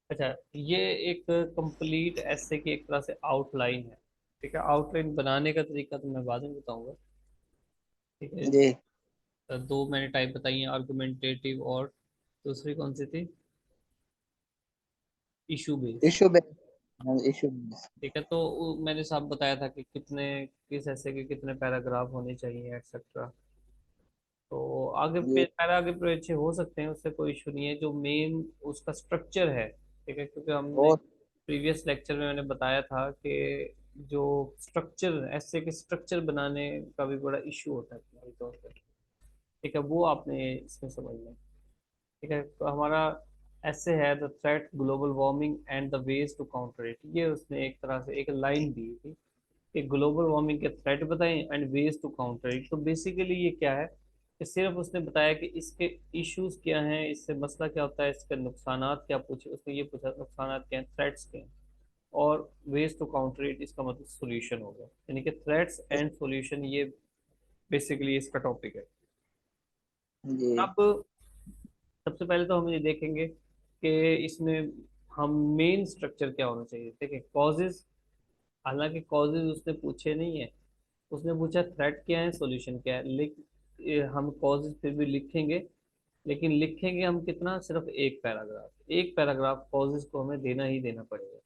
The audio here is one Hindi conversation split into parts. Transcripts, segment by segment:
अच्छा, ये एक कंप्लीट ऐसे की एक तरह से आउटलाइन है। ठीक है, आउटलाइन बनाने का तरीका तो मैं बाद में बताऊंगा। ठीक है। जी। तो दो मैंने टाइप बताई हैं, आर्गुमेंटेटिव और दूसरी कौन सी थी? Issue based. Issue based. Issue based. ठीक है, तो मैंने साफ बताया था कि कितने, किस ऐसे के कितने पैराग्राफ होने चाहिए एक्सेट्रा। तो आगे जी। पैरा आगे पीछे हो सकते हैं, उससे कोई इशू नहीं है, जो मेन उसका स्ट्रक्चर है। ठीक है, क्योंकि हमने और प्रीवियस लेक्चर में मैंने बताया था कि जो स्ट्रक्चर ऐसे के स्ट्रक्चर बनाने का भी बड़ा इशू होता है तुम्हारी तौर पर। ठीक है, वो आपने इसमें समझना है। ठीक है, तो हमारा ऐसे है, the threat global warming and the ways to counter it. ये उसने एक तरह से एक लाइन दी थी कि ग्लोबल वार्मिंग के थ्रेट बताएं and ways to counter it. तो बेसिकली ये क्या है कि सिर्फ उसने बताया कि इसके इश्यूज क्या हैं, इससे मसला क्या होता है, इसके नुकसानात क्या पूछे, उसने ये पूछा नुकसानात क्या हैं, थ्रेट्स क्या हैं, और वेज टू काउंटर इट इसका मतलब सोल्यूशन होगा। यानी कि थ्रेट्स एंड सोल्यूशन, ये बेसिकली इसका टॉपिक है। जी। अब सबसे पहले तो हम ये देखेंगे कि इसमें हम मेन स्ट्रक्चर क्या होना चाहिए। देखिए, कॉजेज, हालांकि कॉजेज उसने पूछे नहीं है, उसने पूछा थ्रेट क्या है, सॉल्यूशन क्या है। हम कॉजेज फिर भी लिखेंगे, लेकिन लिखेंगे हम कितना, सिर्फ एक पैराग्राफ, एक पैराग्राफ कॉजेज को हमें देना ही देना पड़ेगा।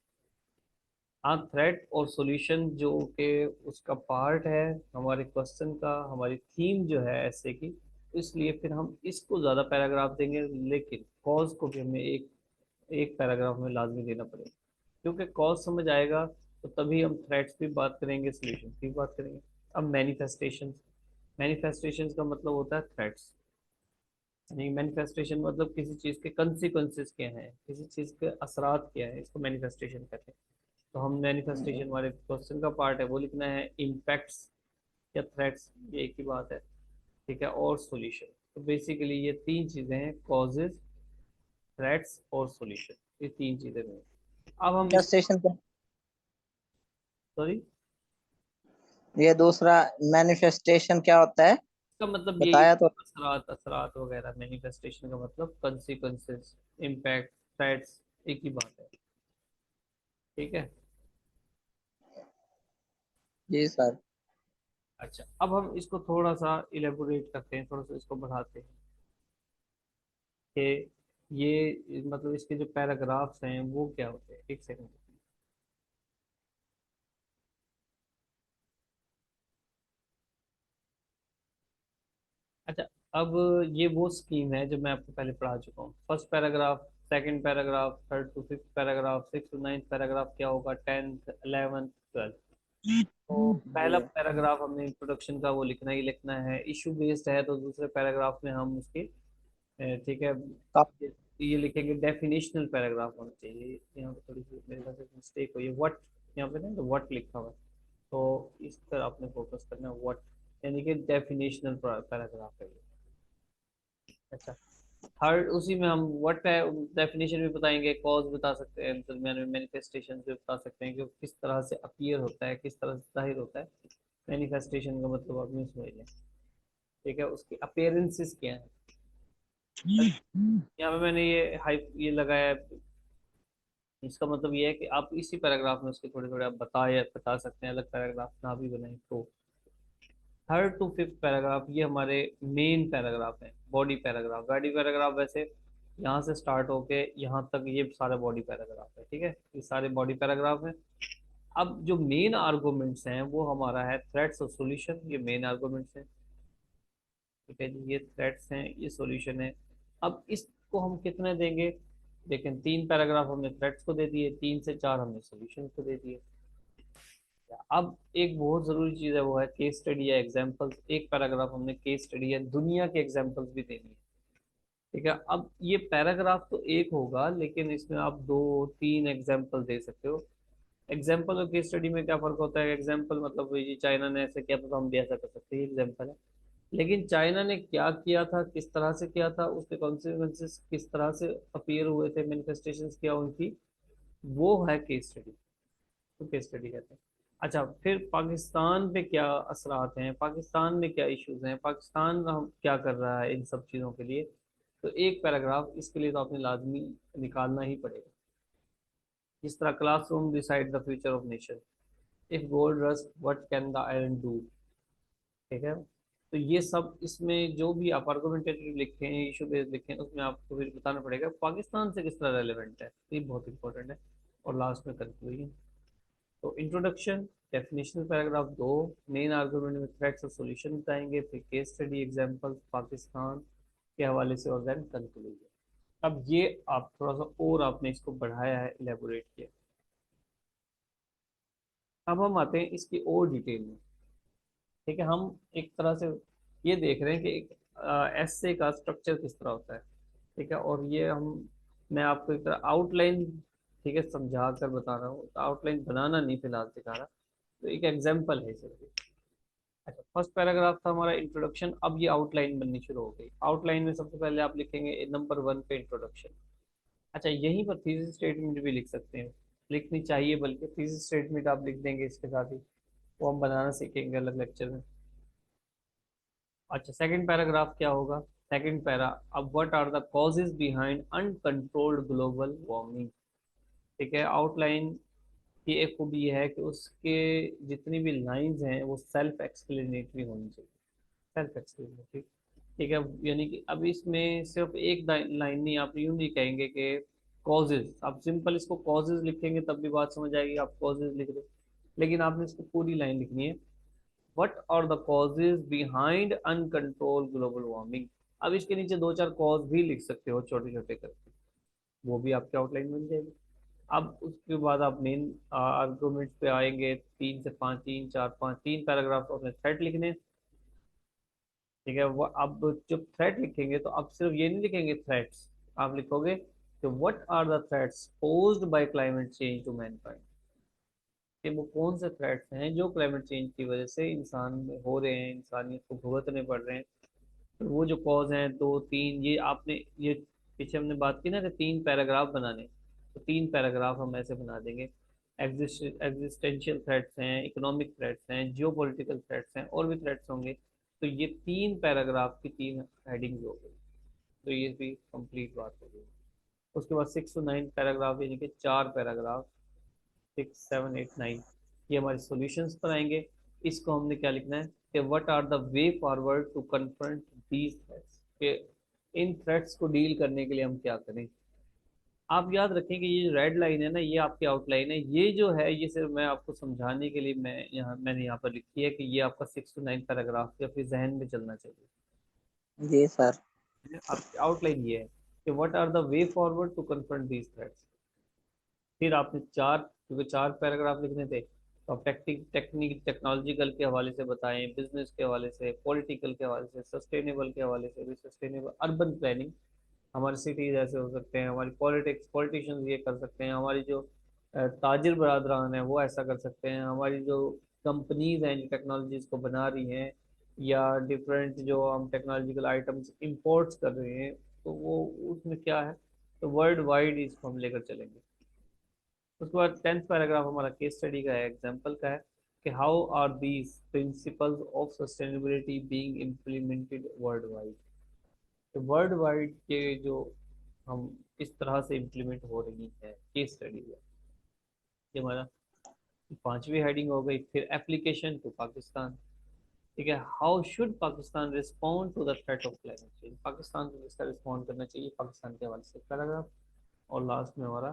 हाँ, थ्रेट और सॉल्यूशन जो कि उसका पार्ट है हमारे क्वेश्चन का, हमारी थीम जो है ऐसे की, इसलिए फिर हम इसको ज़्यादा पैराग्राफ देंगे, लेकिन कॉज को भी हमें एक एक पैराग्राफ में लाजमी देना पड़ेगा। क्योंकि कॉज समझ आएगा तो तभी हम थ्रेट्स भी बात करेंगे, सॉल्यूशन की भी बात करेंगे। अब मैनिफेस्टेशन, मैनिफेस्टेशन का मतलब होता है थ्रेट्स। यानी मैनिफेस्टेशन मतलब किसी चीज़ के कंसिक्वेंसेस क्या हैं, किसी चीज़ के असरात क्या है, इसको मैनिफेस्टेशन कहते हैं। तो हम मैनिफेस्टेशन वाले क्वेश्चन का पार्ट है वो लिखना है, इम्पैक्ट्स या थ्रेट्स, ये एक ही बात है। ठीक है, और सॉल्यूशन। तो बेसिकली ये तीन चीज़ें हैं, कॉजेज, थ्रेट्स और सॉल्यूशन, ये तीन चीज़ें हैं। अब हम इस, स्टेशन पे सॉरी, ये दूसरा मैनिफेस्टेशन क्या होता है? इसका मतलब यही है, बताया तो। असरात असरात वगैरह, मैनिफेस्टेशन का मतलब कंसिक्वेंसेस, इम्पैक्ट, थ्रेट्स, एक ही बात है। ठीक है। जी सर। अच्छा, अब हम इसको थोड़ा सा इलेबोरेट करते हैं, थोड़ा सा इसको बढ़ाते हैं कि ये मतलब इसके जो पैराग्राफ्स हैं वो क्या होते हैं। एक सेकंड। अच्छा, अब ये वो स्कीम है जो मैं आपको पहले पढ़ा चुका हूँ। First paragraph, second paragraph, third to fifth paragraph, six to ninth paragraph क्या होगा, टेंथ, 11th, 12th। तो पहला जी। पैराग्राफ हमने इंट्रोडक्शन का वो लिखना ही लिखना है। इशू बेस्ड है तो दूसरे पैराग्राफ में हम उसकी ठीक है, कब? ये लिखेंगे, डेफिनेशनल पैराग्राफ होना चाहिए। यहाँ पे थोड़ी सी मेरे ख्याल से मिस्टेक हुई है, व्हाट, यहाँ पे ना तो व्हाट लिखा हुआ है, तो इस पर आपने फोकस करना है, व्हाट, यानी कि डेफिनेशनल पैराग्राफ है ये। अच्छा, थर्ड उसी में हम व्हाट है डेफिनेशन भी बताएंगे, कॉज बता सकते हैं, दरमियान में मैनिफेस्टेशन भी बता सकते हैं कि वो किस तरह से अपीयर होता है, किस तरह से जाहिर होता है। मैनिफेस्टेशन का मतलब आप नहीं समझ लें। ठीक है, उसकी अपेयरेंसेस क्या है। यहाँ पे मैंने ये हाइप ये लगाया है, इसका मतलब ये है कि आप इसी पैराग्राफ में उसके थोड़े थोड़े आप बता सकते हैं, अलग पैराग्राफ ना भी बनाए तो। थर्ड टू फिफ्थ पैराग्राफ ये हमारे मेन पैराग्राफ हैं, बॉडी पैराग्राफ। बॉडी पैराग्राफ वैसे यहाँ से स्टार्ट होके यहाँ तक ये सारा बॉडी पैराग्राफ है। ठीक है, ये सारे बॉडी पैराग्राफ हैं। अब जो मेन आर्गूमेंट्स हैं वो हमारा है थ्रेट्स और सॉल्यूशन, ये मेन आर्गूमेंट्स हैं। ठीक है जी, ये थ्रेट्स हैं, ये सॉल्यूशन है। अब इसको हम कितने देंगे, लेकिन तीन पैराग्राफ हमने थ्रेट्स को दे दिए, तीन से चार हमने सॉल्यूशन को दे दिए। अब एक बहुत जरूरी चीज है वो है केस स्टडी या एग्जांपल्स। एक पैराग्राफ हमने केस स्टडी या दुनिया के एग्जांपल्स भी देनी है। ठीक है, अब ये पैराग्राफ तो एक होगा, लेकिन इसमें आप दो तीन एग्जांपल दे सकते हो। एग्जांपल और केस स्टडी में क्या फर्क होता है? एग्जांपल मतलब ये चाइना ने ऐसे किया था तो हम भी ऐसा कर सकते हैं, ये एग्जांपल है। लेकिन चाइना ने क्या किया था, किस तरह से किया था, उसके कॉन्सिक्वेंसेस किस तरह से अपीयर हुए थे, मैनिफेस्टेशंस क्या उनकी, वो है केस स्टडी। तो केस स्टडी कहते हैं। अच्छा, फिर पाकिस्तान पे क्या असरात हैं, पाकिस्तान में क्या इश्यूज हैं, पाकिस्तान हम क्या कर रहा है इन सब चीज़ों के लिए। तो एक पैराग्राफ इसके लिए तो आपने लाजमी निकालना ही पड़ेगा। जिस तरह classroom decide the future of nation, if gold rust what can the iron do. ठीक है, तो ये सब इसमें जो भी आप आर्गुमेंटेटिव लिखे हैं, इशू बेस्ड लिखे हैं, उसमें आपको फिर बताना पड़ेगा पाकिस्तान से किस तरह रेलेवेंट है, ये बहुत इंपॉर्टेंट है। और लास्ट में कंक्लूजन। तो introduction, definition paragraph 2, main argument में थ्रेट्स और सॉल्यूशन बताएंगे, फिर केस स्टडी एग्जांपल पाकिस्तान के हवाले से, और देन कंक्लूजन। अब ये आप थोड़ा सा और आपने इसको बढ़ाया है, इलेबोरेट किया। अब हम आते हैं इसकी और डिटेल में। ठीक है, हम एक तरह से ये देख रहे हैं कि एक एसे का स्ट्रक्चर किस तरह होता है। ठीक है, और ये हम, मैं आपको एक तरह आउटलाइन, ठीक है, समझा कर बता रहा हूँ, आउटलाइन बनाना नहीं फिलहाल सिखा रहा। तो एक एग्जाम्पल है सिर्फ। अच्छा, फर्स्ट पैराग्राफ था हमारा इंट्रोडक्शन, अब ये आउटलाइन बननी शुरू हो गई। आउटलाइन में सबसे पहले आप लिखेंगे नंबर 1 पे इंट्रोडक्शन। अच्छा, यहीं पर थीसिस स्टेटमेंट भी लिख सकते हैं, लिखनी चाहिए, बल्कि थीसिस स्टेटमेंट आप लिख देंगे इसके साथ ही, वो हम बनाना सीखेंगे अलग लेक्चर में। अच्छा, सेकंड पैराग्राफ क्या होगा? सेकंड पैरा, अब what are the causes behind uncontrolled global warming. ठीक है, आउटलाइन की एक खूबी ये है कि उसके जितनी भी लाइंस हैं वो सेल्फ एक्सप्लेनेटरी होनी चाहिए, सेल्फ एक्सप्लेनेटरी। ठीक है, यानी कि अब इसमें सिर्फ एक लाइन नहीं, आप यूं नहीं कहेंगे कि कॉजेज, आप सिंपल इसको कॉजेज लिखेंगे तब भी बात समझ आएगी, आप कॉजेज लिख रहे, लेकिन आपने इसको पूरी लाइन लिखनी है, what are the causes behind uncontrol global warming. अब इसके नीचे दो चार कॉज भी लिख सकते हो छोटे छोटे करके, वो भी आपके आउटलाइन बन जाएगी। अब उसके बाद आप मेन आर्गुमेंट पे आएंगे, 3 से 5, 3, 4, 5, 3 पैराग्राफ अपने थ्रेट लिखने। ठीक है, वो अब जब थ्रेट लिखेंगे तो आप सिर्फ ये नहीं लिखेंगे थ्रेट्स, आप लिखोगे कि what are the threats posed by climate change to mankind, कि वो कौन से थ्रेट्स हैं जो क्लाइमेट चेंज की वजह से इंसान में हो रहे हैं, इंसानियत को भुगतने पड़ रहे हैं। तो वो जो कॉज हैं 2 3, ये आपने, ये पीछे हमने बात की ना कि 3 पैराग्राफ बनाने, तो 3 पैराग्राफ हम ऐसे बना देंगे। एग्जिस्टेंशियल थ्रेट्स हैं, इकोनॉमिक थ्रेट्स हैं, जियो पॉलिटिकल थ्रेट्स हैं, और भी थ्रेट्स होंगे। तो ये 3 पैराग्राफ की 3 हेडिंग हो गई, तो ये भी कंप्लीट बात हो गई। उसके बाद 6 to 9 पैराग्राफ, यानी कि 4 पैराग्राफ, 6 7 8 9, ये हमारे सॉल्यूशंस पर आएंगे। इसको हमने क्या लिखना है कि what are the way forward to confront these threats, कि इन थ्रेट्स को डील करने के लिए हम क्या करें। आप याद रखें कि ये रेड लाइन है ना, ये आपकी आउटलाइन है, ये जो है ये सिर्फ मैं आपको समझाने के लिए मैंने यहाँ पर लिखी है कि ये आपका 6 to 9 पैराग्राफ या फिर जहन में चलना चाहिए। जी सर। आपकी आउटलाइन ये है कि what are the way forward to confront these threats. फिर आपने चार, क्योंकि 4 पैराग्राफ लिखने थे, तो आप टेक्निक टेक्नोलॉजिकल के हवाले से बताएं, बिजनेस के हवाले से, पॉलिटिकल के हवाले से, सस्टेनेबल के हवाले से भी, सस्टेनेबल अर्बन प्लानिंग, हमारे सिटीज ऐसे हो सकते हैं, हमारी पॉलिटिक्स पॉलिटिशियंस ये कर सकते हैं, हमारी जो ताजिर बरदरान है वो ऐसा कर सकते हैं, हमारी जो कंपनीज हैं जो टेक्नोलॉजीज को बना रही हैं, या डिफरेंट जो हम टेक्नोलॉजिकल आइटम्स इंपोर्ट्स कर रहे हैं, तो वो उसमें क्या है, तो वर्ल्ड वाइड इसको हम लेकर चलेंगे। उसके बाद 10th पैराग्राफ हमारा केस स्टडी का है, एग्जाम्पल का है, कि how are these principles of sustainability being implemented world wide. तो वर्ल्ड वाइड के जो हम इस तरह से इम्प्लीमेंट हो रही है केस स्टडी में, ये हमारा 5वीं हेडिंग हो गई। फिर एप्लीकेशन टू पाकिस्तान। ठीक है, how should Pakistan respond to the threat of climate change, Pakistan को किसका रिस्पॉन्ड करना चाहिए, पाकिस्तान के हवाले से पैराग्राफ। और लास्ट में हमारा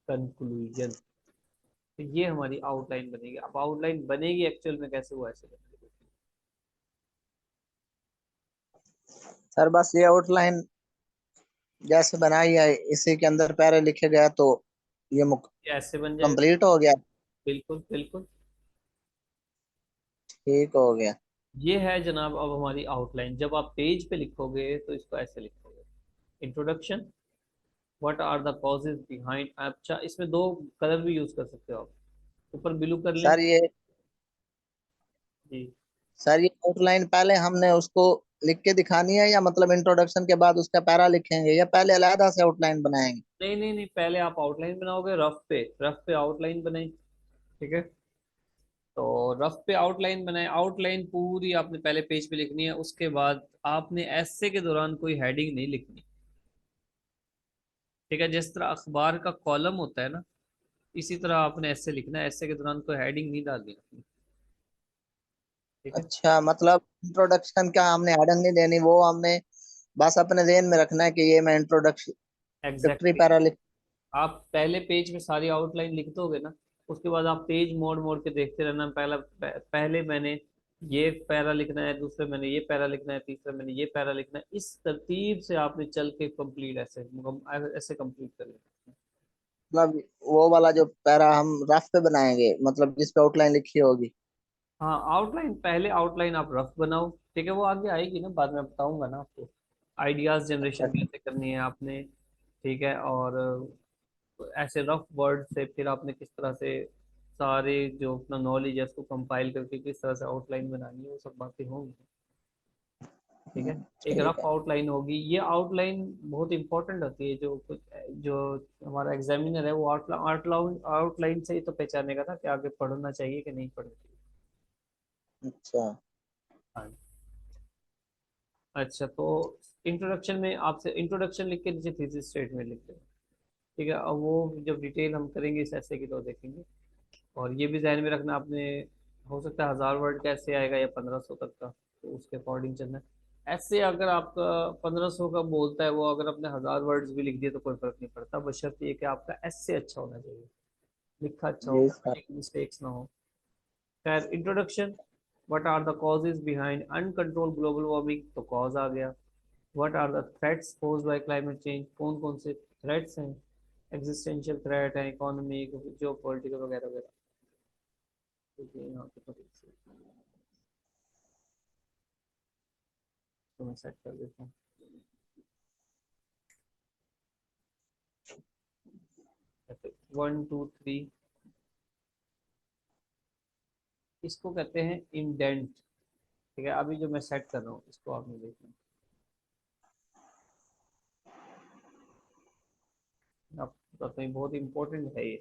कंक्लूजन। तो ये हमारी आउटलाइन बनेगी। अब आउटलाइन बनेगी एक्चुअल में कैसे, वो ऐसे बनेगी। सर बस ये आउटलाइन जैसे बनाई है इसी के अंदर पैरे लिखे गया तो ये ये ऐसे बन जाएगा। कंप्लीट हो गया। बिल्कुल बिल्कुल। ठीक हो गया। ये है जनाब अब हमारी आउटलाइन। जब आप पेज पे लिखोगे तो इसको ऐसे लिखोगे, introduction, what are the causes behind. अच्छा, इसमें 2 कलर भी यूज कर सकते हो आप, ऊपर ब्लू कर लें। सर ये जी, सर ये आउटलाइन पहले हमने उसको लिख के दिखानी है या मतलब इंट्रोडक्शन के बाद उसका पैरा लिखेंगे या पहले अलहदा से आउटलाइन बनाएंगे? नहीं नहीं नहीं, पहले आप आउटलाइन बनाओगे, रफ पे आउटलाइन बनाई। ठीक है, तो रफ पे आउटलाइन बनाए, आउटलाइन पूरी आपने पहले पेज पे लिखनी है, उसके बाद आपने ऐसे के दौरान कोई हेडिंग नहीं लिखनी। ठीक है, जिस तरह अखबार का कॉलम होता है ना, इसी तरह आपने ऐसे लिखना है, ऐसे के दौरान कोई हेडिंग नहीं डालनी अपनी। ठीक है। अच्छा, मतलब इंट्रोडक्शन क्या हमने हेडिंग नहीं देनी, वो हमने बस अपने ध्यान में रखना है कि ये मैं इंट्रोडक्टरी एग्जैक्टली। पैरा लिख। आप पहले पेज में सारी आउटलाइन लिख दोगे ना, उसके बाद आप पेज मोड़ मोड़ के देखते रहना। पहले मैंने ये पैरा लिखना है, दूसरे मैंने ये पैरा लिखना है, तीसरे मैंने ये पैरा लिखना है। इस तरतीब से आपने चल के कंप्लीट ऐसे कंप्लीट कर लेना। मतलब वो वाला जो पैरा हम रफ पे बनाएंगे, मतलब जिस पे आउटलाइन लिखी होगी। हाँ, आउटलाइन पहले आउटलाइन आप रफ बनाओ। ठीक है, वो आगे आएगी ना, बाद में बताऊंगा ना आपको। आइडियाज अच्छा। जनरेशन कैसे करनी है आपने। ठीक है। और ऐसे रफ वर्ड से फिर आपने किस तरह से सारे जो अपना नॉलेज है उसको कंपाइल करके किस तरह से आउटलाइन बनानी है, वो सब बातें होंगी। ठीक है। एक ठीक रफ है। आउटलाइन होगी। ये आउटलाइन बहुत इंपॉर्टेंट होती है। जो हमारा एग्जामिनर है वो आउटलाइन आउटलाइन से ही तो पहचानेगा ना कि आगे पढ़ना चाहिए कि नहीं पढ़ना चाहिए। अच्छा। हाँ। अच्छा, तो इंट्रोडक्शन में आपसे इंट्रोडक्शन लिख के नीचे थीसिस स्टेटमेंट लिख दें। ठीक है। अब वो जब डिटेल हम करेंगे इस ऐसे की तो देखेंगे। और ये भी ध्यान में रखना आपने, हो सकता है 1000 वर्ड का ऐसे आएगा या 1500 तक का, तो उसके अकॉर्डिंग चलना है। ऐसे अगर आपका 1500 का बोलता है वो, अगर आपने 1000 वर्ड्स भी लिख दिए तो कोई फर्क नहीं पड़ता, बशर्ते ये कि आपका ऐसे अच्छा होना चाहिए, लिखा अच्छा हो, जी सर। ग्रामेटिक मिस्टेक्स ना हो। खैर, introduction. What are the causes behind uncontrolled global warming, तो कॉज आ गया। What are the threats posed by climate change, कौन कौन से थ्रेट्स हैं, एग्जिस्टेंशियल थ्रेट है, इकोनॉमिक, जो पॉलिटिकल वगैरह वगैरह। देखिए यहाँ पे थोड़ी सी तो मैं सेट कर देता हूँ। 1 2 3, इसको कहते हैं इंडेंट। ठीक है, अभी जो मैं सेट कर रहा हूँ इसको आपने देखना। आप बताते हैं, बहुत इंपॉर्टेंट है ये।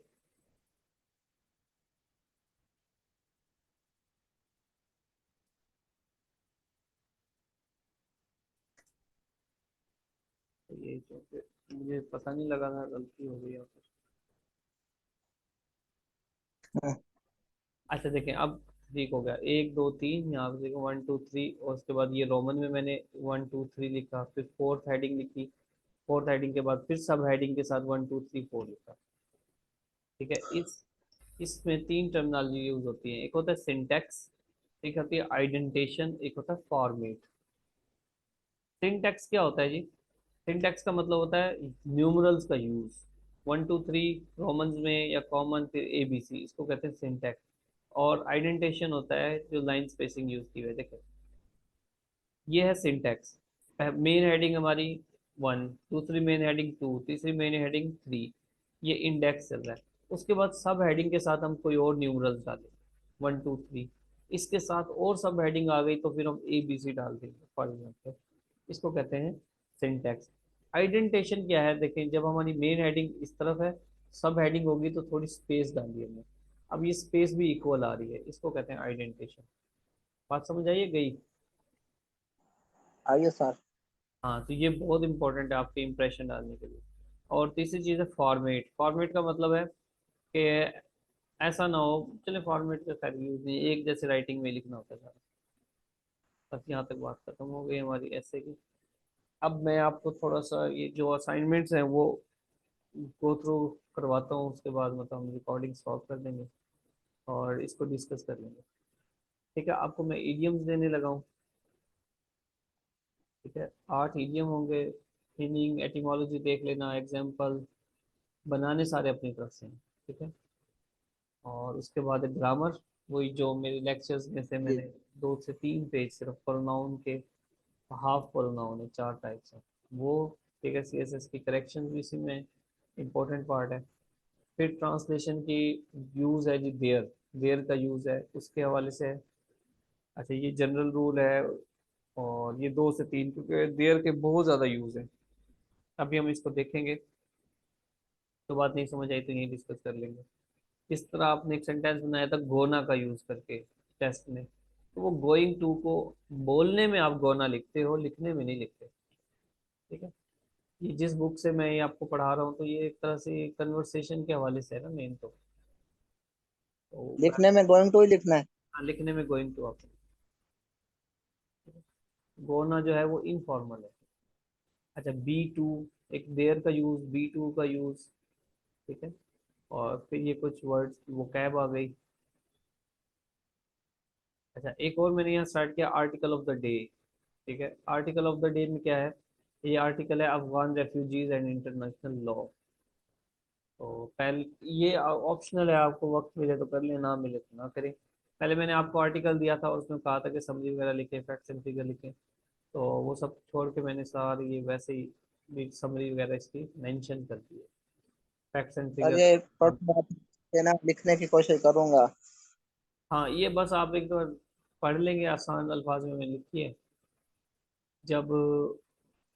तो ये जो मुझे पता नहीं लगा था, गलती हो गई यहाँ पर। हम्म। अच्छा देखें, अब ठीक हो गया। 1 2 3, यहाँ पे देखो 1 2 3, और उसके बाद ये रोमन में मैंने 1 2 3 लिखा, फिर फोर्थ हेडिंग लिखी। फोर्थ हेडिंग के बाद फिर सब हेडिंग के साथ 1 2 3 4 लिखा। ठीक है। इसमें तीन टर्मिनोलॉजी यूज होती है। एक होता है सिंटेक्स, एक होती है आइडेंटेशन, एक होता है फॉर्मेट। सिंटेक्स क्या होता है जी? सिंटेक्स का मतलब होता है न्यूमरल्स का यूज। 1 2 3 रोमन्स में या कॉमन, फिर ABC, इसको कहते हैं सिंटेक्स। और आइडेंटेशन होता है जो लाइन स्पेसिंग यूज की हुई है। देखो, ये है सिंटेक्स। मेन हेडिंग हमारी 1, दूसरी मेन हेडिंग 2, तीसरी मेन हेडिंग 3। ये इंडेक्स चल रहा है। उसके बाद सब हेडिंग के साथ हम कोई और न्यूमरल्स डालें, 1 2 3। इसके साथ और सब हेडिंग आ गई तो फिर हम ABC डाल देंगे फॉर एग्जाम्पल। इसको कहते हैं सिंटेक्स। आइडेंटेशन क्या है? देखें, जब हमारी मेन हेडिंग इस तरफ है, सब हेडिंग होगी तो थोड़ी स्पेस डालिए हमने। अब ये स्पेस भी इक्वल आ रही है, इसको कहते हैं आइडेंटेशन। बात समझ आइए गई? आइए सर। हाँ, तो ये बहुत इंपॉर्टेंट है आपके इंप्रेशन डालने के लिए। और तीसरी चीज़ है फॉर्मेट। फॉर्मेट का मतलब है कि ऐसा ना हो, चले फॉर्मेट का खैर यूज नहीं, एक जैसे राइटिंग में लिखना होता है सारा। बस यहाँ तक बात खत्म हो गई हमारी ऐसे की। अब मैं आपको थोड़ा सा ये जो असाइनमेंट्स हैं वो गो थ्रू करवाता हूँ, उसके बाद मतलब हम रिकॉर्डिंग स्टॉप कर देंगे और इसको डिस्कस कर लेंगे। ठीक है, आपको मैं इडियम्स देने लगा हूँ। ठीक है, 8 इडियम होंगे। मीनिंग, एटिमोलॉजी देख लेना, एग्जाम्पल बनाने सारे अपनी तरफ से हैं। ठीक है। और उसके बाद ग्रामर, वही जो मेरे लेक्चर्स में से मैंने जी। 2 से 3 पेज सिर्फ प्रोनाउन के, हाफ प्रोनाउन है, 4 टाइप्स हैं वो। ठीक है। CSS की करेक्शन भी इसी में इम्पोर्टेंट पार्ट है। फिर ट्रांसलेशन की यूज़ है जी, देयर। देयर का यूज़ है उसके हवाले से है। अच्छा, ये जनरल रूल है। और ये 2 से 3, क्योंकि देयर के बहुत ज़्यादा यूज़ है। अभी हम इसको देखेंगे, तो बात नहीं समझ आई तो यही डिस्कस कर लेंगे। किस तरह आपने एक सेंटेंस बनाया था गोना का यूज करके टेस्ट में, तो वो गोइंग टू को बोलने में आप गोना लिखते हो, लिखने में नहीं लिखते। ठीक है। ये जिस बुक से मैं ये आपको पढ़ा रहा हूँ तो ये एक तरह से कन्वर्सेशन के हवाले से है ना मेन तो। तो लिखने में गोइंग टू ही लिखना है। लिखने में गोइंग टू आप, गोना जो है वो इनफॉर्मल है। अच्छा, बी टू, एक देयर का यूज, बी टू का यूज, ठीक है। और फिर ये कुछ वर्ड्स वो कैब आ गई। अच्छा, एक और मैंने यहाँ स्टार्ट किया, आर्टिकल ऑफ द डे। ठीक है, आर्टिकल ऑफ द डे में क्या है, ये आर्टिकल है Afghan refugees and international law. तो पहले ये ऑप्शनल है, आपको वक्त मिले तो कर ले, ना मिले तो ना करें। पहले मैंने आपको आर्टिकल दिया था, उसमें कहा था कि समरी वगैरह लिखे, फैक्ट्स एंड फिगर लिखे। तो वो सब छोड़ के मैंने सारी ये वैसे ही समरी वगैरह इसकी मेंशन कर दी है, फैक्ट्स एंड सर फिगर। ये शॉर्ट देना, लिखने की कोशिश करूंगा। हाँ, ये बस आप एक बार पढ़ लेंगे, आसान अल्फाज में मैंने लिखी है। जब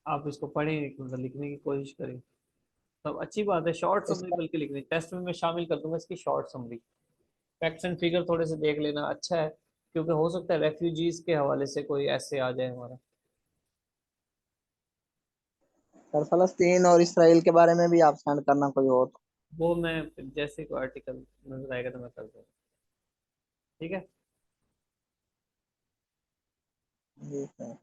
आप इसको पढ़ें, मतलब लिखने की कोशिश करें, तब अच्छी बात है। शॉर्ट समरी इसका बल्कि लिखनी, टेस्ट में मैं शामिल कर दूंगा इसकी short summary. Facts and figure थोड़े से देख लेना, अच्छा है, क्योंकि हो सकता है रेफ्यूजीज के हवाले से कोई ऐसे आ जाए हमारा। सर फलस्तीन और इसराइल के बारे में भी आप सेंड करना कोई हो तो। वो मैं जैसे कोई आर्टिकल नजर आएगा तो मैं कर दूंगा। ठीक है। जी सर।